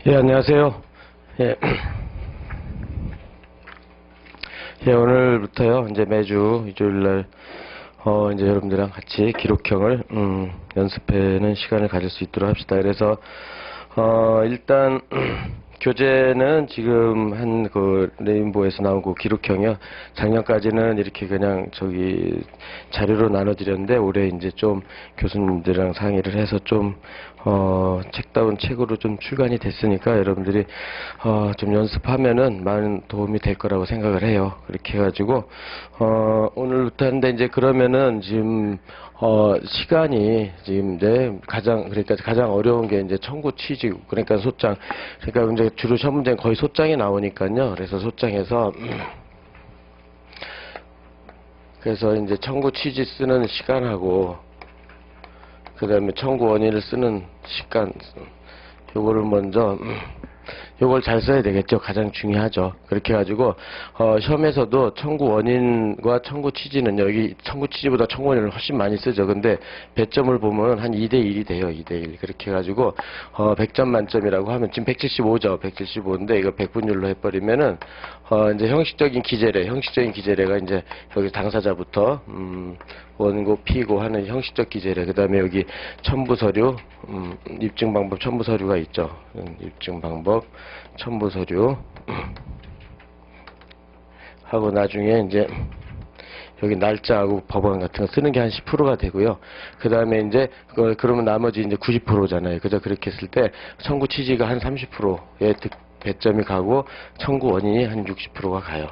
예, 안녕하세요. 예, 예, 오늘부터요, 이제 매주 일요일날, 이제 여러분들이랑 같이 기록형을, 연습하는 시간을 가질 수 있도록 합시다. 그래서, 일단, 교재는 지금 레인보우에서 나온 그 기록형이요. 작년까지는 이렇게 그냥 자료로 나눠드렸는데, 올해 이제 좀 교수님들이랑 상의를 해서 좀, 책다운 책으로 좀 출간이 됐으니까 여러분들이, 좀 연습하면은 많은 도움이 될 거라고 생각을 해요. 그렇게 해가지고, 오늘부터 하는데 이제 그러면은 지금, 시간이 지금 그러니까 가장 어려운 게 이제 청구 취지, 그러니까 소장. 그러니까 이제 주로 시험 문제는 거의 소장이 나오니까요. 그래서 소장에서, 그래서 이제 청구 취지 쓰는 시간하고, 그 다음에 청구 원인을 쓰는 시간, 요거를 먼저, 요걸 잘 써야 되겠죠. 가장 중요하죠. 그렇게 해가지고, 시험에서도 청구 원인과 청구 취지는 여기 청구 취지보다 청구 원인을 훨씬 많이 쓰죠. 근데 배점을 보면 한 2대1이 돼요. 2대1. 그렇게 해가지고, 100점 만점이라고 하면 지금 175죠. 175인데 이거 100분율로 해버리면은, 이제 형식적인 기재례가 이제 여기 당사자부터, 원고, 피고 하는 형식적 기재례. 그 다음에 여기 첨부 서류, 입증 방법 첨부 서류가 있죠. 입증 방법 첨부 서류 하고 나중에 이제 여기 날짜하고 법원 같은 거 쓰는 게 한 10%가 되고요. 그 다음에 이제 그러면 나머지 이제 90%잖아요. 그죠? 그렇게 했을 때 청구 취지가 한 30%의 배점이 가고 청구 원인이 한 60%가 가요.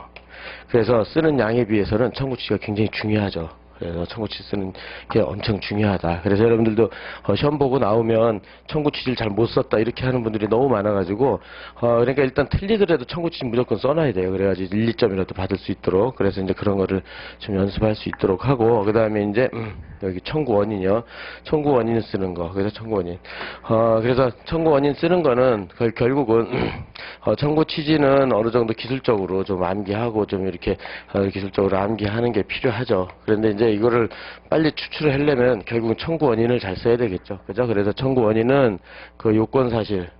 그래서 쓰는 양에 비해서는 청구 취지가 굉장히 중요하죠. 그래서 청구 취지 쓰는 게 엄청 중요하다. 그래서 여러분들도 시험 보고 나오면 청구 취지를 잘 못 썼다 이렇게 하는 분들이 너무 많아가지고 그러니까 일단 틀리더라도 청구 취지 무조건 써놔야 돼요. 그래가지고 1, 2점이라도 받을 수 있도록. 그래서 이제 그런 거를 좀 연습할 수 있도록 하고, 그 다음에 이제 여기 청구 원인이요. 청구 원인 쓰는 거. 그래서 청구 원인. 그래서 청구 원인 쓰는 거는 결국은 청구 취지는 어느 정도 기술적으로 좀 암기하고 좀 이렇게 기술적으로 암기하는 게 필요하죠. 그런데 이제 이거를 빨리 추출을 하려면 결국은 청구 원인을 잘 써야 되겠죠. 그죠? 그래서 청구 원인은 그 요건 사실을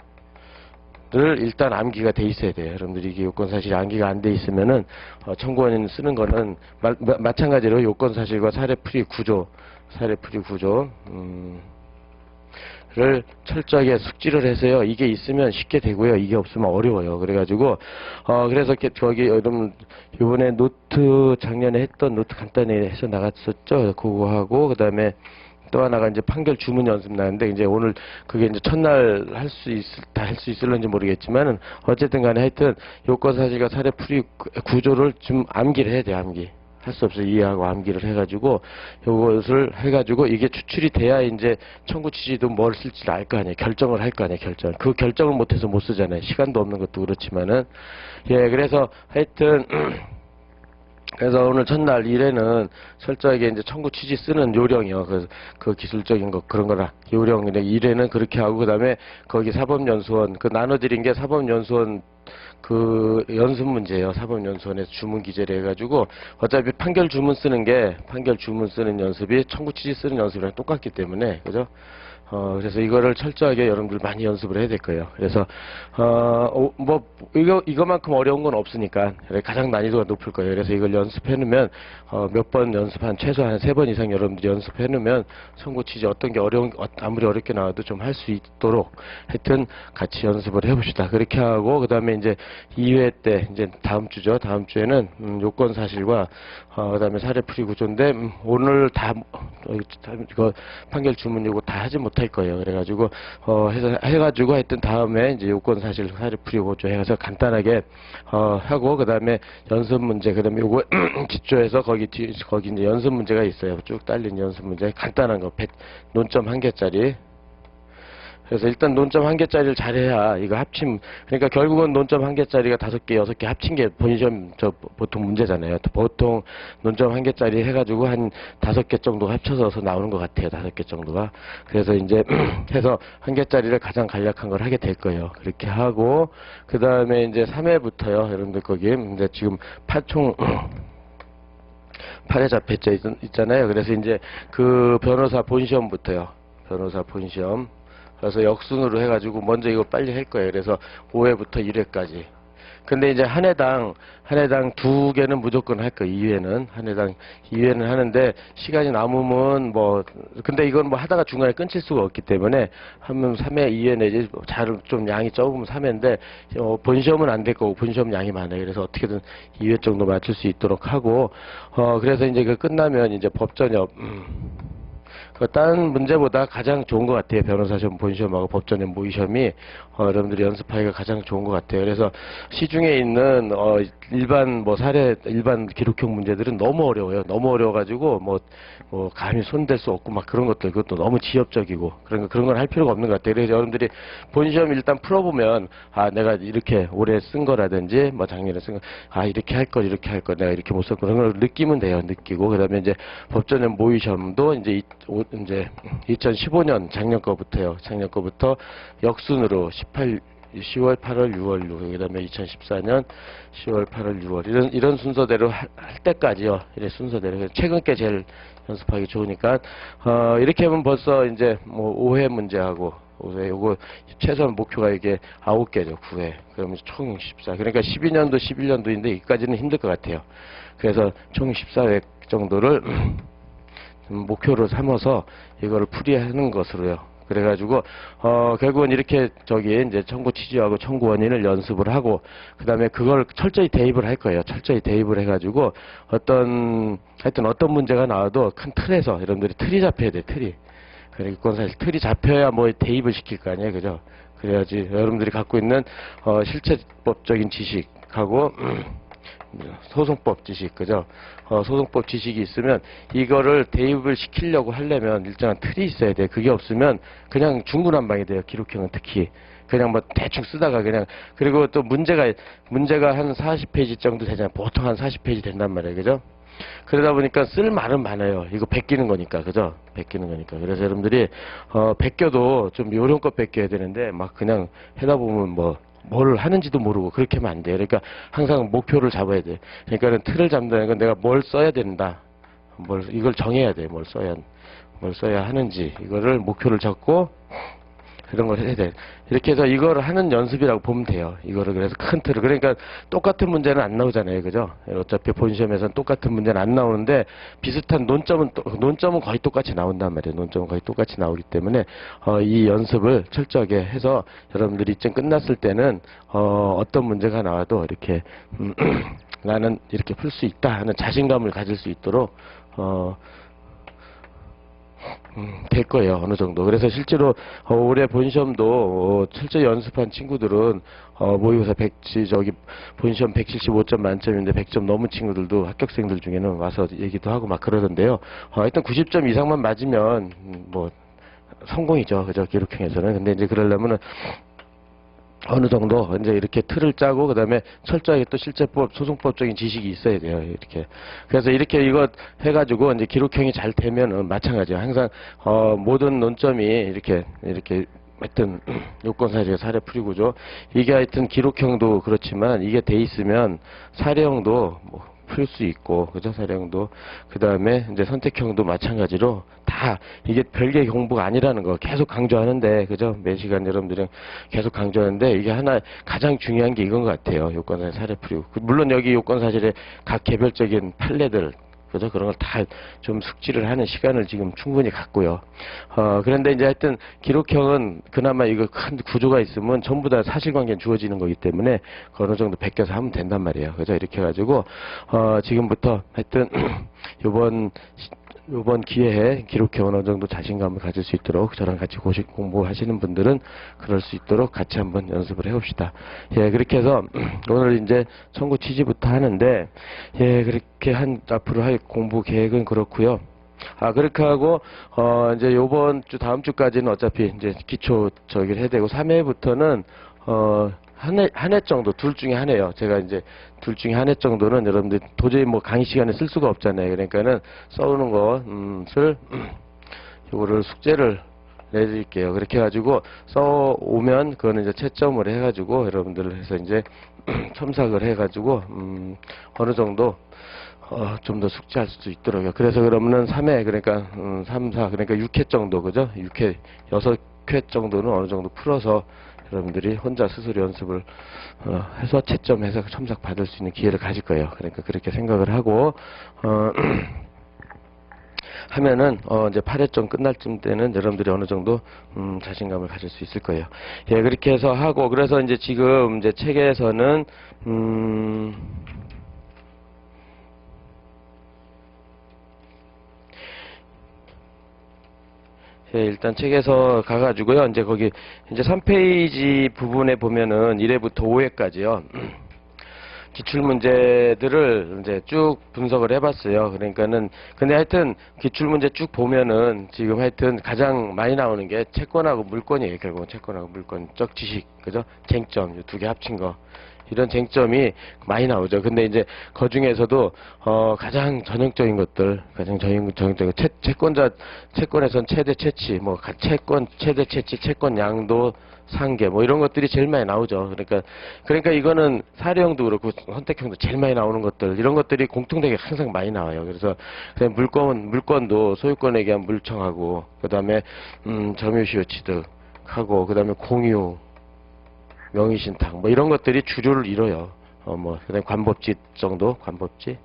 일단 암기가 돼 있어야 돼요. 여러분들이 이게 요건 사실이 암기가 안 돼 있으면은 청구 원인 쓰는 거는 마찬가지로 요건 사실과 사례풀이 구조 를 철저하게 숙지를 해서요. 이게 있으면 쉽게 되고요. 이게 없으면 어려워요. 그래가지고 그래서 거기 여러분 이번에 노트 작년에 했던 노트 간단히 해서 나갔었죠. 그거하고 그다음에 또 하나가 이제 판결 주문 연습 나는데 이제 오늘 그게 이제 첫날 다 할 수 있을런지 모르겠지만은 어쨌든 간에 하여튼 요건 사실과 사례풀이 구조를 좀 암기를 해야 돼요. 암기. 할 수 없어요. 이해하고 암기를 해가지고 요것을 해가지고 이게 추출이 돼야 이제 청구 취지도 뭘 쓸지 알 거 아니에요. 결정을 할 거 아니에요. 그 결정을 못해서 못 쓰잖아요. 시간도 없는 것도 그렇지만은 그래서 하여튼 그래서 오늘 첫날 일에는 철저하게 이제 청구 취지 쓰는 요령이요. 그 기술적인 거 그런 거라 요령 일에는 그렇게 하고 그다음에 거기 사법연수원 나눠드린 게 사법연수원 그 연습 문제예요. 사법연수원에서 주문 기재를 해가지고 어차피 판결 주문 쓰는 연습이 청구 취지 쓰는 연습이랑 똑같기 때문에 그죠? 그래서 이거를 철저하게 여러분들 많이 연습을 해야 될 거예요. 그래서, 이거만큼 어려운 건 없으니까, 가장 난이도가 높을 거예요. 그래서 이걸 연습해 놓으면, 몇 번 최소한 3번 이상 여러분들이 연습해 놓으면, 청구 취지 어떤 게 아무리 어렵게 나와도 좀 할 수 있도록, 하여튼 같이 연습을 해봅시다. 그렇게 하고, 그 다음에 이제 2회 때, 이제 다음 주죠. 다음 주에는, 요건 사실과, 그 다음에 사례풀이 구조인데, 오늘 이거 판결 주문 요거 다 하지 못할 거예요. 그래가지고, 해가지고 하여튼 다음에 이제 요건 사실 사례풀이 구조 해서 간단하게, 하고, 그 다음에 연습 문제, 그 다음에 요거 기초해서 거기 이제 연습 문제가 있어요. 쭉 딸린 연습 문제. 간단한 거, 논점 1개짜리. 그래서 일단 논점 1개짜리를 잘해야 이거 그러니까 결국은 논점 1개짜리가 5개, 6개 합친 게 본시험 보통 문제잖아요. 보통 논점 1개짜리 해가지고 한 5개 정도 합쳐서 나오는 것 같아요. 5개 정도가. 그래서 이제 해서 1개짜리를 가장 간략한 걸 하게 될 거예요. 그렇게 하고, 그 다음에 이제 3회부터요. 여러분들 거기 이제 지금 총 8회 잡혔죠. 있잖아요. 그래서 이제 그 변호사 본시험부터요. 변호사 본시험. 그래서 역순으로 해가지고 먼저 이거 빨리 할 거예요. 그래서 5회부터 1회까지. 근데 이제 한 해당 2개는 무조건 할 거예요. 2회는 한 해당 2회는 하는데 시간이 남으면 뭐 근데 이건 뭐 하다가 중간에 끊칠 수가 없기 때문에 하면 3회 2회 내지 잘 좀 양이 적으면 3회인데 본시험은 안 될 거고 본시험 양이 많아요. 그래서 어떻게든 2회 정도 맞출 수 있도록 하고 그래서 이제 그 끝나면 이제 법전협 다른 문제보다 가장 좋은 것 같아요. 변호사 시험, 본시험하고 법전의 모의시험이 여러분들이 연습하기가 가장 좋은 것 같아요. 그래서 시중에 있는 일반 뭐 사례, 일반 기록형 문제들은 너무 어려워요. 너무 어려워가지고 뭐 감히 손댈 수 없고 막 그런 것들 그것도 너무 지엽적이고 그런 건 할 필요가 없는 것 같아요. 그래서 여러분들이 본시험 일단 풀어보면 내가 이렇게 올해 쓴 거라든지 뭐 작년에 쓴 거 이렇게 할 걸 내가 이렇게 못 썼고 그런 걸 느끼면 돼요. 느끼고 그다음에 이제 법전의 모의시험도 이제 2015년 작년 거부터요. 작년 거부터 역순으로 10월, 8월, 6월, 그다음에 2014년 10월, 8월, 6월 이런 순서대로 할 때까지요. 이래 순서대로 최근 게 제일 연습하기 좋으니까 이렇게 하면 벌써 이제 뭐 5회 문제하고 5회 요거 최소한 목표가 이게 9개죠. 9회. 그러면 총 14. 그러니까 12년도 11년도인데 여기까지는 힘들 것 같아요. 그래서 총 14회 정도를 목표로 삼아서 이거를 풀이하는 것으로요. 그래가지고 결국은 이렇게 이제 청구 취지하고 청구 원인을 연습을 하고 그다음에 그걸 철저히 대입을 할 거예요. 철저히 대입을 해가지고 하여튼 어떤 문제가 나와도 큰 틀에서 여러분들이 틀이 잡혀야 돼. 틀이. 그러니까 사실 틀이 잡혀야 뭐 대입을 시킬 거 아니에요, 그죠? 그래야지 여러분들이 갖고 있는 실체법적인 지식하고 소송법 지식, 그죠? 소송법 지식이 있으면 이거를 대입을 시키려고 하려면 일정한 틀이 있어야 돼. 그게 없으면 그냥 중구난방이 돼요. 기록형은 특히. 그냥 뭐 대충 쓰다가 그냥 그리고 또 문제가 한 40페이지 정도 되잖아요. 보통 한 40페이지 된단 말이에요. 그죠? 그러다 보니까 쓸 말은 많아요. 이거 베끼는 거니까. 그죠? 베끼는 거니까. 그래서 여러분들이 베껴도 좀 요령껏 베껴야 되는데 막 그냥 하다 보면 뭘 하는지도 모르고 그렇게 하면 안 돼요. 그러니까 항상 목표를 잡아야 돼. 그러니까는 틀을 잡는다는 건 내가 뭘 써야 된다. 이걸 정해야 돼. 뭘 써야 하는지. 이거를 목표를 잡고 그런 걸 해야 돼. 이렇게 해서 이거를 하는 연습이라고 보면 돼요. 이거를 그래서 큰 틀을. 그러니까 똑같은 문제는 안 나오잖아요. 그죠? 어차피 본시험에서는 똑같은 문제는 안 나오는데 비슷한 논점은 거의 똑같이 나온단 말이에요. 논점은 거의 똑같이 나오기 때문에 이 연습을 철저하게 해서 여러분들이 이쯤 끝났을 때는 어떤 문제가 나와도 이렇게 나는 이렇게 풀 수 있다 하는 자신감을 가질 수 있도록 될 거예요. 어느 정도. 그래서 실제로 올해 본시험도 철저히 연습한 친구들은 모의고사 본시험 175점 만점인데 100점 넘은 친구들도 합격생들 중에는 와서 얘기도 하고 막 그러던데요. 일단 90점 이상만 맞으면 뭐 성공이죠. 그죠? 기록형에서는. 근데 이제 그러려면은 어느 정도 이제 이렇게 틀을 짜고 그다음에 철저하게 또 실제법 소송법적인 지식이 있어야 돼요. 이렇게. 그래서 이렇게 이거 해가지고 이제 기록형이 잘 되면은 마찬가지예요. 항상 모든 논점이 이렇게 하여튼 요건사실의 사례풀이구조 이게 하여튼 기록형도 그렇지만 이게 돼 있으면 사례형도 풀 수 있고 그죠? 사례형도 그다음에 이제 선택형도 마찬가지로 다 이게 별개 공부가 아니라는 거 계속 강조하는데 그죠? 매 시간 여러분들이 계속 강조하는데 이게 하나 가장 중요한 게 이건 것 같아요. 요건사실 사례풀이. 물론 여기 요건사실의 각 개별적인 판례들 그죠? 그런 걸 다 좀 숙지를 하는 시간을 지금 충분히 갖고요. 그런데 이제 하여튼 기록형은 그나마 이거 큰 구조가 있으면 전부 다 사실관계는 주어지는 거기 때문에 어느 정도 베껴서 하면 된단 말이에요. 그죠? 이렇게 해가지고, 지금부터 하여튼, 요번 기회에 기록형 어느 정도 자신감을 가질 수 있도록 저랑 같이 공부하시는 분들은 그럴 수 있도록 같이 한번 연습을 해봅시다. 예, 그렇게 해서 오늘 이제 청구 취지부터 하는데, 예, 그렇게 앞으로 할 공부 계획은 그렇고요. 그렇게 하고, 이제 요번 주, 다음 주까지는 어차피 이제 기초 해야 되고, 3회부터는, 한 해 정도, 둘 중에 한 해요. 제가 이제 둘 중에 한 해 정도는 여러분들 도저히 뭐 강의 시간에 쓸 수가 없잖아요. 그러니까는 써오는 것을, 요거를 숙제를 내드릴게요. 그렇게 해가지고 써오면 그거는 이제 채점을 해가지고 여러분들 해서 이제 첨삭을 해가지고, 어느 정도 좀 더 숙지할 수 있도록요. 그래서 그러면은 3회, 그러니까, 3, 4, 그러니까 6회 정도, 그죠? 6회, 6 6회 정도는 어느 정도 풀어서 여러분들이 혼자 스스로 연습을 해서 채점해서 첨삭 받을 수 있는 기회를 가질 거예요. 그러니까 그렇게 생각을 하고 하면은 이제 8회점 끝날 쯤 때는 여러분들이 어느 정도 자신감을 가질 수 있을 거예요. 예, 그렇게 해서 하고 그래서 이제 지금 이제 책에서는 예, 일단 책에서 가가지고요. 이제 거기 이제 3페이지 부분에 보면은 1회부터 5회까지요. 기출문제들을 이제 쭉 분석을 해봤어요. 그러니까는, 근데 하여튼 기출문제 쭉 보면은 지금 하여튼 가장 많이 나오는 게 채권하고 물권이에요. 결국은 채권하고 물권, 적지식, 그죠? 쟁점, 두 개 합친 거. 이런 쟁점이 많이 나오죠. 근데 이제 그 중에서도 가장 전형적인 것들, 가장 전형적인 채권에선 최대 채치, 뭐 채권 최대 채치, 채권 양도 상계 뭐 이런 것들이 제일 많이 나오죠. 그러니까 이거는 사례형도 그렇고 선택형도 제일 많이 나오는 것들 이런 것들이 공통되게 항상 많이 나와요. 그래서 그냥 물건도 소유권에 대한 물청하고 그다음에 점유시효 취득하고 그다음에 공유 명의신탁 뭐 이런 것들이 주류를 이뤄요. 그다음에 관법지 정도 관법지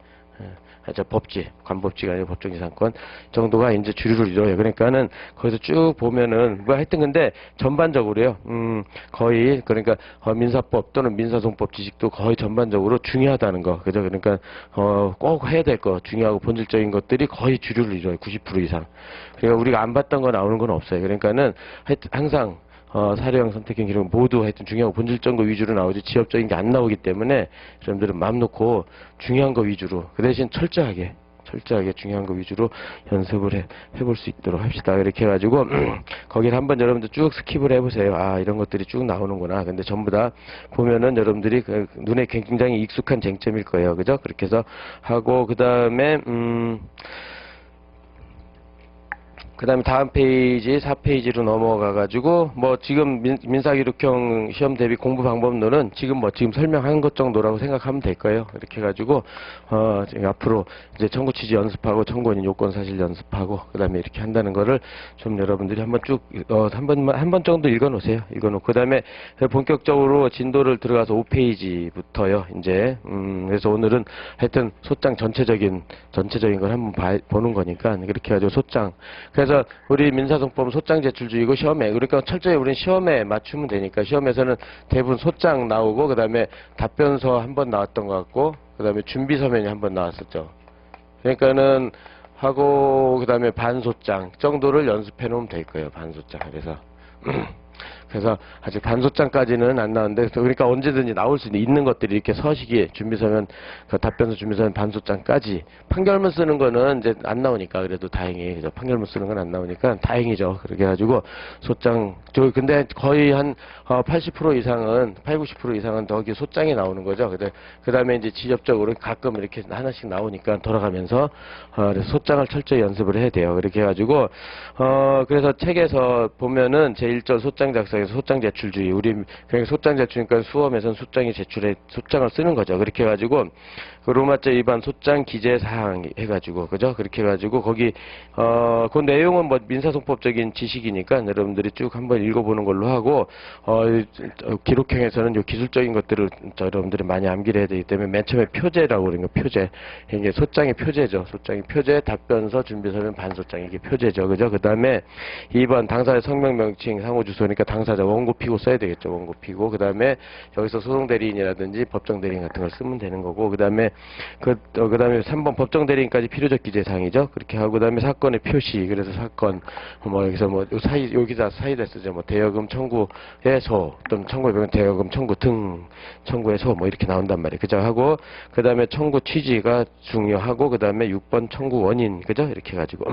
법지, 관법지가 아니고 법정지상권 정도가 이제 주류를 이뤄요. 그러니까는 거기서 쭉 보면은 뭐 하여튼 근데 전반적으로요. 거의 그러니까 민사법 또는 민사소송법 지식도 거의 전반적으로 중요하다는 거. 그죠? 그러니까 꼭 해야 될 거 중요하고 본질적인 것들이 거의 주류를 이뤄요. 90% 이상. 그러니까 우리가 안 봤던 거 나오는 건 없어요. 그러니까는 하여튼 항상 사례형 선택형 이런 모두 하여튼 중요하고 본질적인 거 위주로 나오지 지엽적인 게 안 나오기 때문에 여러분들은 마음 놓고 중요한 거 위주로 그 대신 철저하게 중요한 거 위주로 연습을 해볼 수 있도록 합시다. 이렇게 해가지고 거기를 한번 여러분들 쭉 스킵을 해보세요. 아 이런 것들이 쭉 나오는구나. 근데 전부 다 보면은 여러분들이 눈에 굉장히 익숙한 쟁점일 거예요. 그죠? 그렇게 해서 하고 그 다음에 다음 페이지 4페이지로 넘어가가지고 뭐 지금 민사기록형 시험 대비 공부 방법론은 지금 설명한 것 정도라고 생각하면 될 거예요. 이렇게 해가지고 앞으로 이제 청구 취지 연습하고 청구원인 요건 사실 연습하고 그다음에 이렇게 한다는 거를 좀 여러분들이 한번 쭉 한 번 정도 읽어놓으세요. 읽어놓고 그다음에 본격적으로 진도를 들어가서 5페이지부터요. 이제 그래서 오늘은 하여튼 소장 전체적인 걸 한번 보는 거니까 그렇게 해가지고 소장 그래서 우리 민사소송법은 소장 제출주의고 시험에 그러니까 철저히 우리는 시험에 맞추면 되니까 시험에서는 대부분 소장 나오고 그다음에 답변서 한 번 나왔던 것 같고 그다음에 준비서면이 한 번 나왔었죠. 그러니까는 하고 그다음에 반소장 정도를 연습해 놓으면 될 거예요. 반소장. 그래서 아직 반소장까지는 안 나왔는데 그러니까 언제든지 나올 수 있는 것들이 이렇게 서식이 준비서면 답변서 준비서면 반소장까지 판결문 쓰는 거는 이제 안 나오니까 그래도 다행히 그죠? 판결문 쓰는 건 안 나오니까 다행이죠. 그렇게 해가지고 소장 근데 거의 한 80% 이상은 80, 90% 이상은 거기 소장이 나오는 거죠. 그다음에 이제 지적적으로 가끔 이렇게 하나씩 나오니까 돌아가면서 그래서 소장을 철저히 연습을 해야 돼요. 그렇게 해가지고 그래서 책에서 보면은 제1절 소장 작성에서 소장 제출주의 그냥 소장 제출이니까 수험에서는 소장을 쓰는 거죠. 그렇게 해가지고 그 로마자 위반 소장 기재 사항 해가지고 그죠? 그렇게 해가지고 거기 그 내용은 뭐 민사소송법적인 지식이니까 여러분들이 쭉 한번 읽어보는 걸로 하고 기록형에서는 요 기술적인 것들을 여러분들이 많이 암기를 해야 되기 때문에 맨 처음에 표제라고 그러는 거 표제 이게 소장의 표제죠. 소장의 표제 답변서 준비서면 반소장 이게 표제죠. 그죠? 그 다음에 2번 당사자 성명 명칭 상호 주소니까 당사자 원고 피고 써야 되겠죠. 원고 피고 그 다음에 여기서 소송 대리인이라든지 법정 대리인 같은 걸 쓰면 되는 거고 그 다음에 그 다음에 3번 법정 대리인까지 필요적 기재사항이죠. 그렇게 하고 그다음에 사건의 표시 그래서 사건 여기서 여기다 사이다 쓰죠. 대여금 청구의 소 또는 청구의 병 대여금 청구 등 청구의 소 이렇게 나온단 말이에요. 그죠? 하고 그다음에 청구 취지가 중요하고 그다음에 6번 청구 원인 그죠? 이렇게 해가지고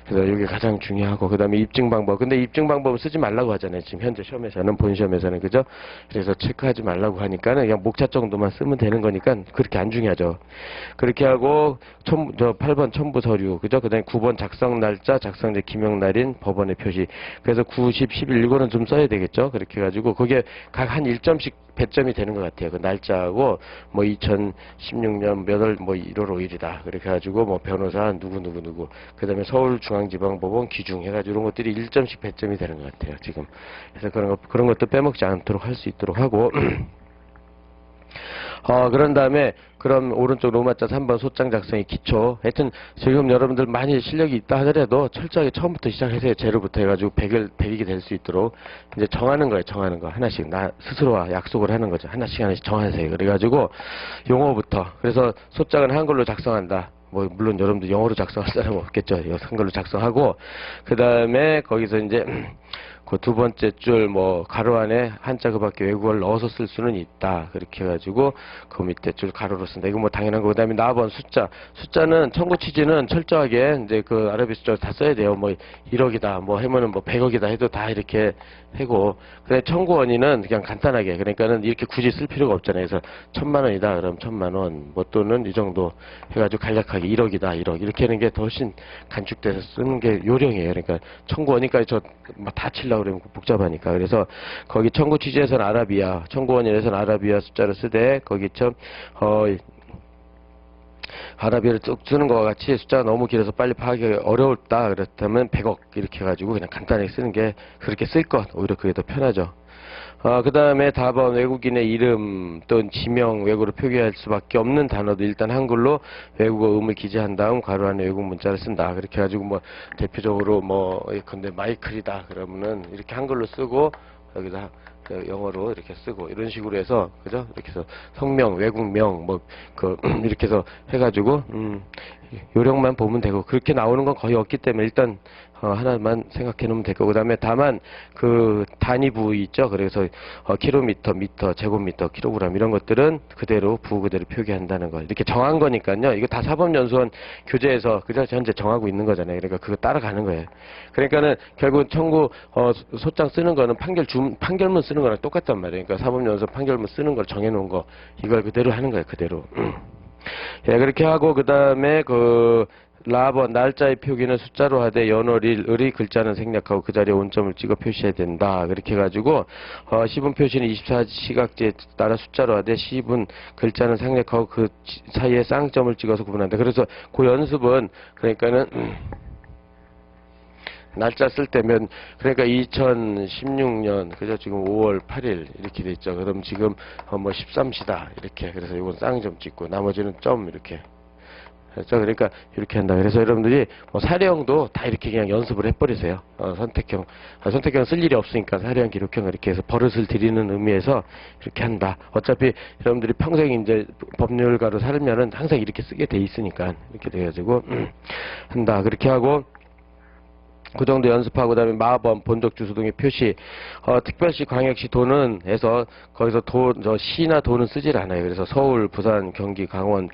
그래서 이게 가장 중요하고 그다음에 입증 방법. 근데 입증 방법을 쓰지 말라고 하잖아요. 지금 현재 시험에서는 본 시험에서는 그죠? 그래서 체크하지 말라고 하니까는 그냥 목차 정도만 쓰면 되는 거니까 그렇게 안 중요하죠. 그렇게 하고 8번 첨부 서류 그죠? 그다음에 9번 작성 날짜, 작성제 기명 날인 법원의 표시. 그래서 9, 10, 11 이거는 좀 써야 되겠죠? 그렇게 해가지고 그게 각 한 1점씩 배점이 되는 것 같아요. 그 날짜하고 뭐 2016년 몇 월 뭐 1월 5일이다. 그렇게 해가지고 뭐 변호사 누구 그 다음에 서울중앙지방법원 기중 해가지고 이런 것들이 1점씩 배점이 되는 것 같아요. 지금. 그래서 그런 것도 빼먹지 않도록 할 수 있도록 하고 그런 다음에, 그럼 오른쪽 로마자 3번 소장 작성의 기초. 하여튼, 지금 여러분들 많이 실력이 있다 하더라도 철저하게 처음부터 시작해서 제로부터 해가지고 100이 될 수 있도록 이제 정하는 거예요, 정하는 거. 하나씩, 나 스스로와 약속을 하는 거죠. 하나씩 정하세요. 그래가지고, 용어부터. 그래서 소장은 한글로 작성한다. 뭐, 물론 여러분들 영어로 작성할 사람은 없겠죠. 한글로 작성하고, 그 다음에 거기서 이제, 그 두 번째 줄 뭐 가로 안에 한자 그 밖에 외국어를 넣어서 쓸 수는 있다. 그렇게 해가지고 그 밑에 줄 가로로 쓴다. 이거 뭐 당연한 거. 그다음에 4번 숫자는 청구 취지는 철저하게 이제 그 아랍어 숫자 다 써야 돼요. 뭐 1억이다 뭐 하면은 뭐 100억이다 해도 다 이렇게 하고, 그다음에 청구 원인은 그냥 간단하게, 그러니까는 이렇게 굳이 쓸 필요가 없잖아요. 그래서 1,000만 원이다 그럼 1,000만 원, 뭐 또는 이 정도 해가지고 간략하게 1억이다 1억 이렇게 하는 게 더 훨씬 간축돼서 쓰는 게 요령이에요. 그러니까 청구 원인까지 저 막 다 치려고 그러면 복잡하니까. 그래서 거기 청구 취지에서는 아라비아, 청구 원인에서는 아라비아 숫자를 쓰되 거기 아라비아를 쭉 쓰는 것과 같이 숫자가 너무 길어서 빨리 파악하기 어려웠다 그렇다면 100억 이렇게 해가지고 그냥 간단하게 쓰는 게 그렇게 쓸 것, 오히려 그게 더 편하죠. 그 다음에 4번 외국인의 이름 또는 지명 외국어로 표기할 수밖에 없는 단어도 일단 한글로 외국어 음을 기재한 다음 가로 안에 외국 문자를 쓴다. 그렇게 해가지고 뭐 대표적으로 뭐 근데 마이클이다 그러면은 이렇게 한글로 쓰고 여기다 영어로 이렇게 쓰고 이런 식으로 해서, 그죠? 이렇게 해서 성명, 외국명 뭐 이렇게 해서 해가지고 요령만 보면 되고, 그렇게 나오는 건 거의 없기 때문에 일단 하나만 생각해 놓으면 될 거고, 그 다음에 다만 그 단위 부위 있죠. 그래서 킬로미터, 미터, 제곱미터, 킬로그램 이런 것들은 그대로 부호 그대로 표기한다는 거 이렇게 정한 거니까요. 이거 다 사법연수원 교재에서 그저 현재 정하고 있는 거잖아요. 그러니까 그거 따라가는 거예요. 그러니까는 결국 청구 소장 쓰는 거는 판결문 쓰는 거랑 똑같단 말이에요. 그러니까 사법연수원 판결문 쓰는 걸 정해 놓은 거 이걸 그대로 하는 거예요. 그대로. 예, 그렇게 하고 그 다음에 라번 날짜의 표기는 숫자로 하되 연월일 을의 글자는 생략하고 그 자리에 온점을 찍어 표시해야 된다. 그렇게 해가지고 시분 표시는 24시각제에 따라 숫자로 하되 시분 글자는 생략하고 그 사이에 쌍점을 찍어서 구분한다. 그래서 그 연습은 그러니까는 날짜 쓸 때면 그러니까 2016년 그죠? 지금 5월 8일 이렇게 돼 있죠. 그럼 지금 뭐 13시다 이렇게. 그래서 이건 쌍점 찍고 나머지는 점 이렇게. 그렇죠? 그러니까 이렇게 한다. 그래서 여러분들이 뭐 사례형도 다 이렇게 그냥 연습을 해버리세요. 선택형 쓸 일이 없으니까 사례형, 기록형 이렇게 해서 버릇을 들이는 의미에서 이렇게 한다. 어차피 여러분들이 평생 이제 법률가로 살면은 항상 이렇게 쓰게 돼 있으니까 이렇게 돼가지고 한다. 그렇게 하고 그 정도 연습하고 그다음에 마법 본적 주소 등의 표시. 특별시, 광역시, 도는 해서 거기서 시나 도는 쓰질 않아요. 그래서 서울, 부산, 경기, 강원,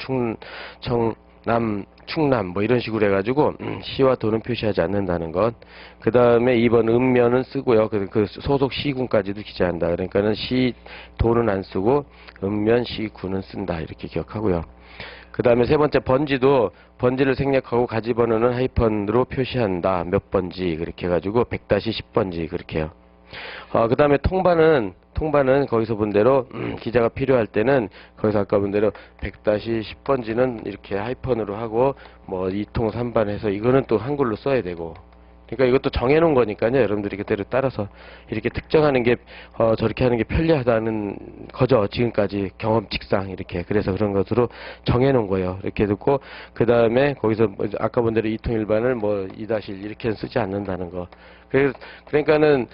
충남 뭐 이런 식으로 해가지고 시와 도는 표시하지 않는다는 것. 그 다음에 2번 읍면은 쓰고요. 그 소속 시군까지도 기재한다. 그러니까는 시 도는 안 쓰고 읍면 시군은 쓴다. 이렇게 기억하고요. 그 다음에 세 번째 번지도 번지를 생략하고 가지 번호는 하이펀으로 표시한다. 몇 번지 그렇게 해가지고 100-10번지 그렇게 해요. 그 다음에 통반은 거기서 본 대로 기자가 필요할 때는 거기서 아까 본 대로 100-10번지는 이렇게 하이펀으로 하고 뭐 2통 3반 해서 이거는 또 한글로 써야 되고, 그러니까 이것도 정해놓은 거니까요. 여러분들이 그대로 따라서 이렇게 특정하는 게 저렇게 하는 게 편리하다는 거죠. 지금까지 경험칙상 이렇게. 그래서 그런 것으로 정해놓은 거예요. 이렇게 듣고 그 다음에 거기서 아까 본 대로 2통 1반을 뭐 2-1 이렇게 쓰지 않는다는 거. 그러니까는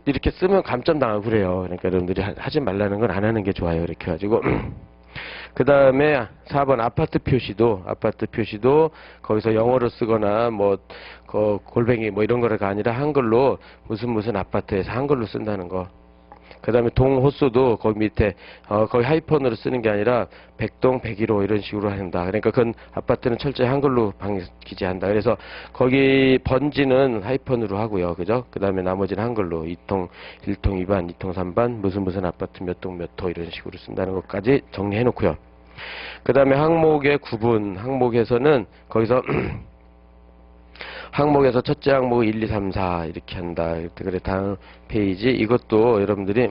이렇게 쓰면 감점 당하고 그래요. 그러니까 여러분들이 하지 말라는 건 안 하는 게 좋아요. 이렇게 해가지고. 그 다음에 4번 아파트 표시도 거기서 영어로 쓰거나 뭐 골뱅이 뭐 이런 거가 아니라 한글로 무슨 아파트에서 한글로 쓴다는 거. 그 다음에 동호수도 거기 밑에 거기 하이펀으로 쓰는 게 아니라 100동 101호 이런 식으로 한다. 그러니까 그건 아파트는 철저히 한글로 기재한다. 그래서 거기 번지는 하이펀으로 하고요. 그죠? 그 다음에 나머지는 한글로 1통 2반 2통 3반 무슨 아파트 몇 동 몇 호 이런 식으로 쓴다는 것까지 정리해 놓고요. 그 다음에 항목의 구분, 항목에서는 거기서 항목에서 첫째 항목 1, 2, 3, 4 이렇게 한다. 그래 다음 페이지 이것도 여러분들이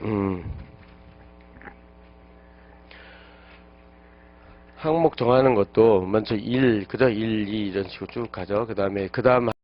항목 정하는 것도 먼저 1, 그다음 1, 2 이런 식으로 쭉 가죠. 그 다음